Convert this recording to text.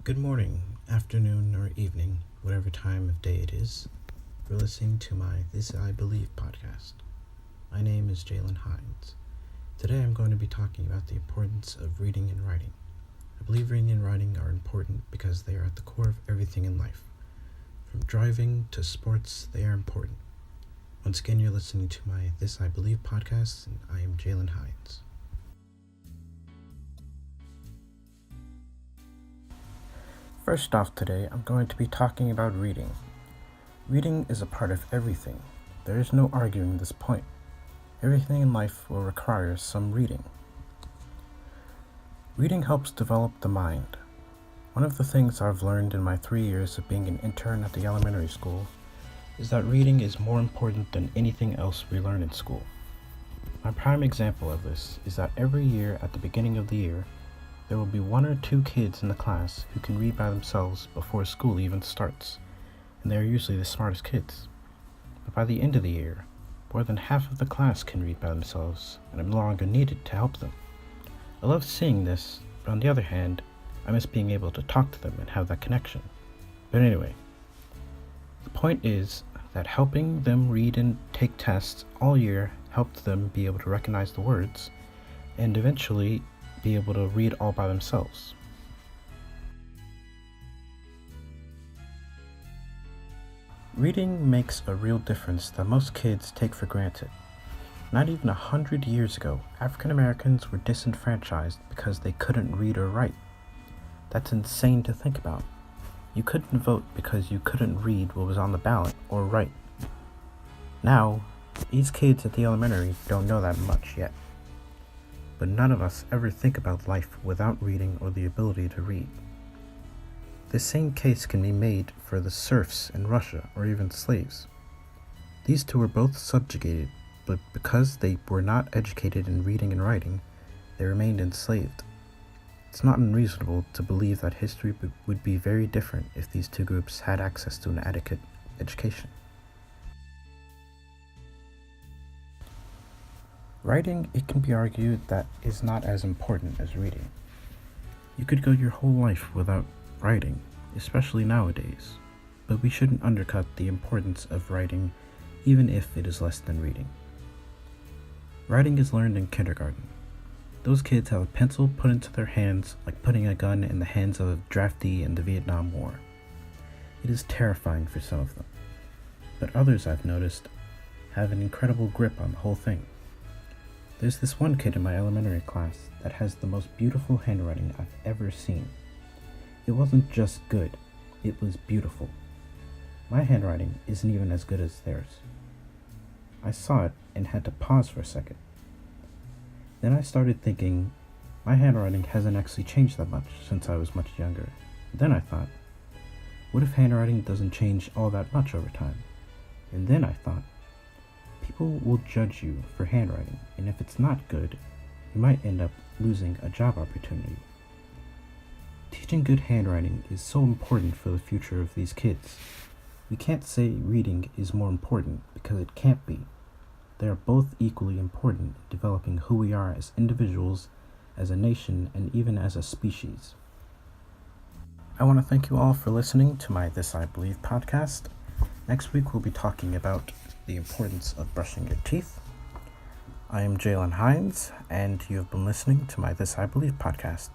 Good morning, afternoon, or evening, whatever time of day it is, for listening to my This I Believe podcast. My name is Jalen Hines. Today I'm going to be talking about the importance of reading and writing. I believe reading and writing are important because they are at the core of everything in life. From driving to sports, they are important. Once again, you're listening to my This I Believe podcast, and I am Jalen Hines. First off today, I'm going to be talking about reading. Reading is a part of everything. There is no arguing this point. Everything in life will require some reading. Reading helps develop the mind. One of the things I've learned in my 3 years of being an intern at the elementary school is that reading is more important than anything else we learn in school. My prime example of this is that every year at the beginning of the year, there will be 1 or 2 kids in the class who can read by themselves before school even starts, and they are usually the smartest kids. But by the end of the year, more than half of the class can read by themselves, and I'm no longer needed to help them. I love seeing this, but on the other hand, I miss being able to talk to them and have that connection. But anyway, the point is that helping them read and take tests all year helped them be able to recognize the words, and eventually be able to read all by themselves. Reading makes a real difference that most kids take for granted. Not even 100 years ago, African Americans were disenfranchised because they couldn't read or write. That's insane to think about. You couldn't vote because you couldn't read what was on the ballot or write. Now, these kids at the elementary don't know that much yet. But none of us ever think about life without reading or the ability to read. The same case can be made for the serfs in Russia or even slaves. These two were both subjugated, but because they were not educated in reading and writing, they remained enslaved. It's not unreasonable to believe that history would be very different if these two groups had access to an adequate education. Writing, it can be argued, that is not as important as reading. You could go your whole life without writing, especially nowadays, but we shouldn't undercut the importance of writing even if it is less than reading. Writing is learned in kindergarten. Those kids have a pencil put into their hands like putting a gun in the hands of a draftee in the Vietnam War. It is terrifying for some of them, but others I've noticed have an incredible grip on the whole thing. There's this one kid in my elementary class that has the most beautiful handwriting I've ever seen. It wasn't just good, it was beautiful. My handwriting isn't even as good as theirs. I saw it and had to pause for a second. Then I started thinking, my handwriting hasn't actually changed that much since I was much younger. Then I thought, what if handwriting doesn't change all that much over time? And then I thought, people will judge you for handwriting, and if it's not good, you might end up losing a job opportunity. Teaching good handwriting is so important for the future of these kids. We can't say reading is more important because it can't be. They are both equally important in developing who we are as individuals, as a nation, and even as a species. I want to thank you all for listening to my This I Believe podcast. Next week we'll be talking about the importance of brushing your teeth. I am Jalen Hines, and you have been listening to my This I Believe podcast.